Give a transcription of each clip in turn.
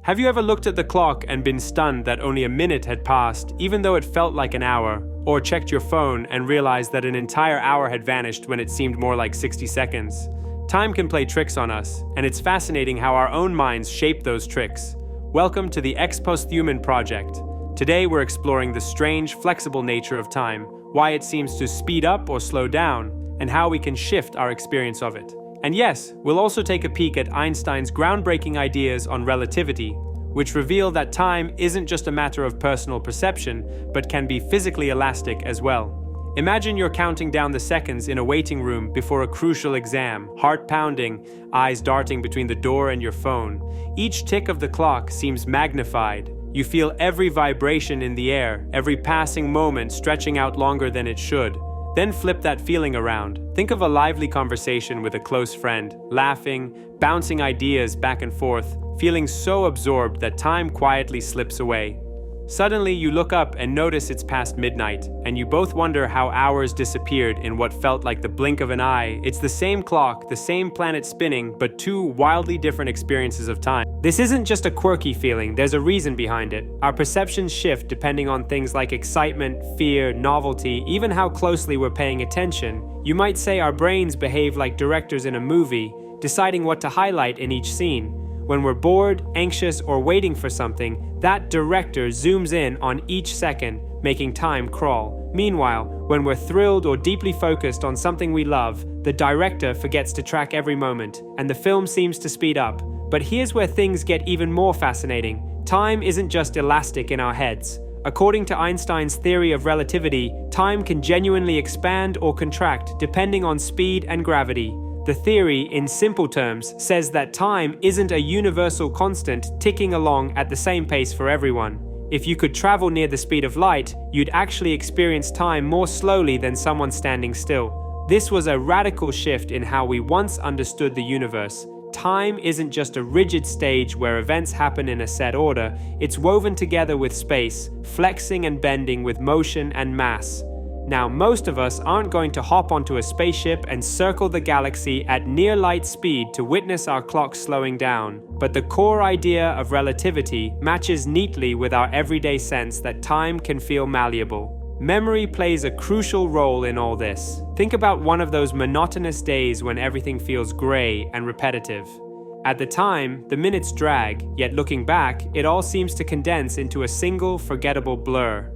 Have you ever looked at the clock and been stunned that only a minute had passed, even though it felt like an hour? Or checked your phone and realized that an entire hour had vanished when it seemed more like 60 seconds? Time can play tricks on us, and it's fascinating how our own minds shape those tricks. Welcome to the Ex Posthuman Project. Today we're exploring the strange, flexible nature of time, why it seems to speed up or slow down, and how we can shift our experience of it. And yes, we'll also take a peek at Einstein's groundbreaking ideas on relativity, which reveal that time isn't just a matter of personal perception, but can be physically elastic as well. Imagine you're counting down the seconds in a waiting room before a crucial exam, heart pounding, eyes darting between the door and your phone. Each tick of the clock seems magnified. You feel every vibration in the air, every passing moment stretching out longer than it should. Then flip that feeling around. Think of a lively conversation with a close friend, laughing, bouncing ideas back and forth, feeling so absorbed that time quietly slips away. Suddenly, you look up and notice it's past midnight, and you both wonder how hours disappeared in what felt like the blink of an eye. It's the same clock, the same planet spinning, but two wildly different experiences of time. This isn't just a quirky feeling, there's a reason behind it. Our perceptions shift depending on things like excitement, fear, novelty, even how closely we're paying attention. You might say our brains behave like directors in a movie, deciding what to highlight in each scene. When we're bored, anxious, or waiting for something, that director zooms in on each second, making time crawl. Meanwhile, when we're thrilled or deeply focused on something we love, the director forgets to track every moment, and the film seems to speed up. But here's where things get even more fascinating. Time isn't just elastic in our heads. According to Einstein's theory of relativity, time can genuinely expand or contract depending on speed and gravity. The theory, in simple terms, says that time isn't a universal constant ticking along at the same pace for everyone. If you could travel near the speed of light, you'd actually experience time more slowly than someone standing still. This was a radical shift in how we once understood the universe. Time isn't just a rigid stage where events happen in a set order, it's woven together with space, flexing and bending with motion and mass. Now, most of us aren't going to hop onto a spaceship and circle the galaxy at near light speed to witness our clocks slowing down, but the core idea of relativity matches neatly with our everyday sense that time can feel malleable. Memory plays a crucial role in all this. Think about one of those monotonous days when everything feels gray and repetitive. At the time, the minutes drag, yet looking back, it all seems to condense into a single, forgettable blur.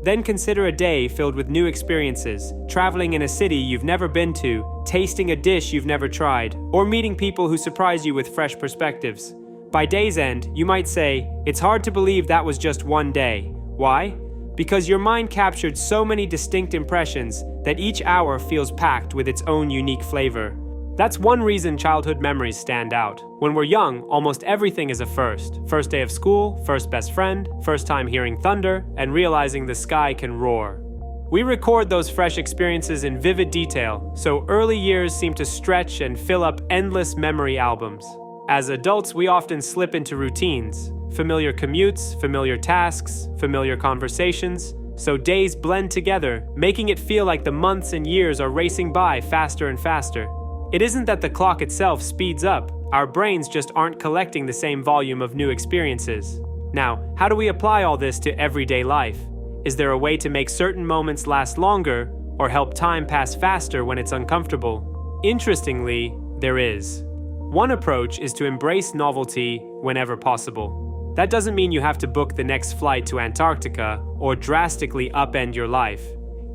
Then consider a day filled with new experiences, traveling in a city you've never been to, tasting a dish you've never tried, or meeting people who surprise you with fresh perspectives. By day's end, you might say, it's hard to believe that was just one day. Why? Because your mind captured so many distinct impressions that each hour feels packed with its own unique flavor. That's one reason childhood memories stand out. When we're young, almost everything is a first. First day of school, first best friend, first time hearing thunder, and realizing the sky can roar. We record those fresh experiences in vivid detail, so early years seem to stretch and fill up endless memory albums. As adults, we often slip into routines, familiar commutes, familiar tasks, familiar conversations, so days blend together, making it feel like the months and years are racing by faster and faster. It isn't that the clock itself speeds up, our brains just aren't collecting the same volume of new experiences. Now, how do we apply all this to everyday life? Is there a way to make certain moments last longer, or help time pass faster when it's uncomfortable? Interestingly, there is. One approach is to embrace novelty whenever possible. That doesn't mean you have to book the next flight to Antarctica or drastically upend your life.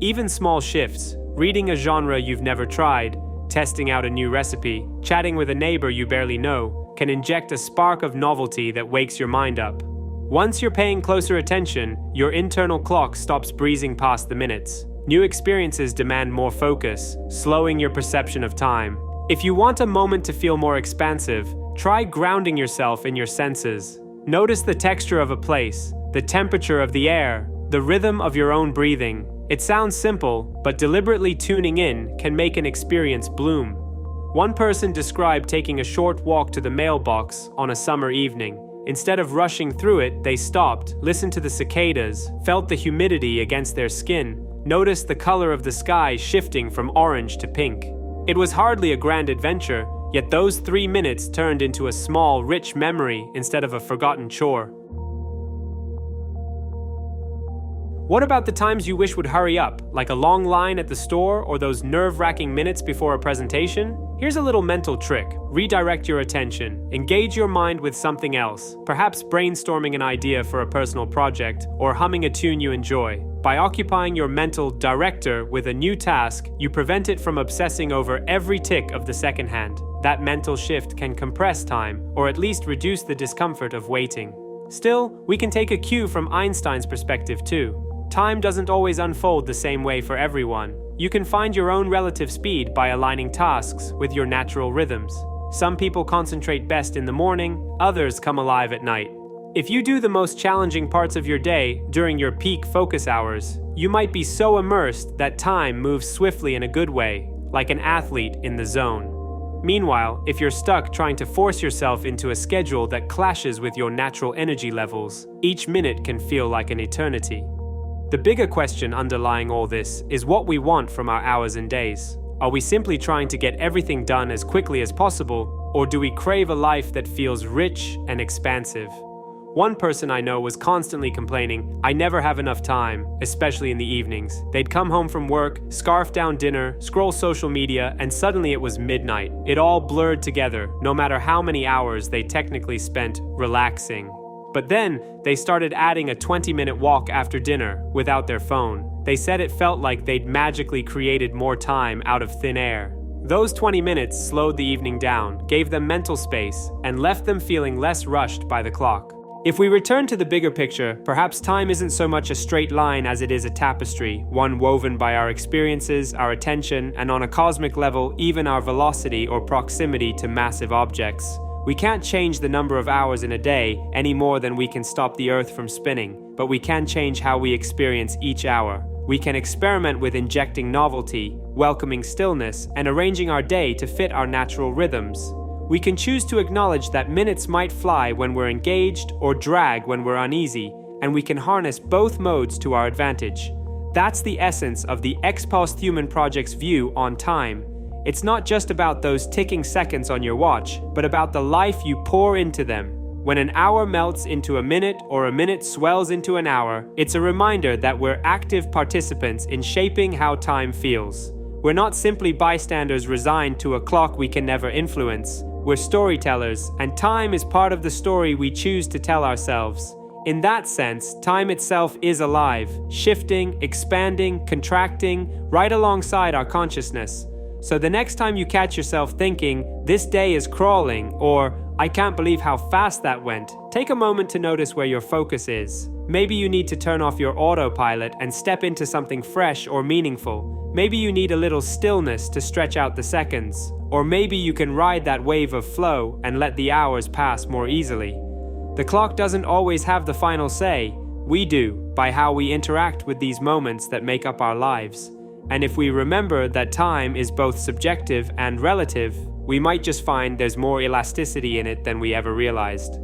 Even small shifts, reading a genre you've never tried, testing out a new recipe, chatting with a neighbor you barely know, can inject a spark of novelty that wakes your mind up. Once you're paying closer attention, your internal clock stops breezing past the minutes. New experiences demand more focus, slowing your perception of time. If you want a moment to feel more expansive, try grounding yourself in your senses. Notice the texture of a place, the temperature of the air, the rhythm of your own breathing. It sounds simple, but deliberately tuning in can make an experience bloom. One person described taking a short walk to the mailbox on a summer evening. Instead of rushing through it, they stopped, listened to the cicadas, felt the humidity against their skin, noticed the color of the sky shifting from orange to pink. It was hardly a grand adventure, Yet those 3 minutes turned into a small, rich memory instead of a forgotten chore. What about the times you wish would hurry up, like a long line at the store or those nerve-wracking minutes before a presentation? Here's a little mental trick. Redirect your attention. Engage your mind with something else, perhaps brainstorming an idea for a personal project or humming a tune you enjoy. By occupying your mental director with a new task, you prevent it from obsessing over every tick of the second hand. That mental shift can compress time, or at least reduce the discomfort of waiting. Still, we can take a cue from Einstein's perspective too. Time doesn't always unfold the same way for everyone. You can find your own relative speed by aligning tasks with your natural rhythms. Some people concentrate best in the morning, others come alive at night. If you do the most challenging parts of your day during your peak focus hours, you might be so immersed that time moves swiftly in a good way, like an athlete in the zone. Meanwhile, if you're stuck trying to force yourself into a schedule that clashes with your natural energy levels, each minute can feel like an eternity. The bigger question underlying all this is what we want from our hours and days. Are we simply trying to get everything done as quickly as possible, or do we crave a life that feels rich and expansive? One person I know was constantly complaining, "I never have enough time," especially in the evenings. They'd come home from work, scarf down dinner, scroll social media, and suddenly it was midnight. It all blurred together, no matter how many hours they technically spent relaxing. But then, they started adding a 20-minute walk after dinner, without their phone. They said it felt like they'd magically created more time out of thin air. Those 20 minutes slowed the evening down, gave them mental space, and left them feeling less rushed by the clock. If we return to the bigger picture, perhaps time isn't so much a straight line as it is a tapestry, one woven by our experiences, our attention, and on a cosmic level, even our velocity or proximity to massive objects. We can't change the number of hours in a day any more than we can stop the Earth from spinning, but we can change how we experience each hour. We can experiment with injecting novelty, welcoming stillness, and arranging our day to fit our natural rhythms. We can choose to acknowledge that minutes might fly when we're engaged or drag when we're uneasy, and we can harness both modes to our advantage. That's the essence of the Ex Post Human Project's view on time. It's not just about those ticking seconds on your watch, but about the life you pour into them. When an hour melts into a minute or a minute swells into an hour, it's a reminder that we're active participants in shaping how time feels. We're not simply bystanders resigned to a clock we can never influence. We're storytellers, and time is part of the story we choose to tell ourselves. In that sense, time itself is alive, shifting, expanding, contracting, right alongside our consciousness. So the next time you catch yourself thinking, "This day is crawling," or "I can't believe how fast that went," take a moment to notice where your focus is. Maybe you need to turn off your autopilot and step into something fresh or meaningful. Maybe you need a little stillness to stretch out the seconds. Or maybe you can ride that wave of flow and let the hours pass more easily. The clock doesn't always have the final say. We do, by how we interact with these moments that make up our lives. And if we remember that time is both subjective and relative, we might just find there's more elasticity in it than we ever realized.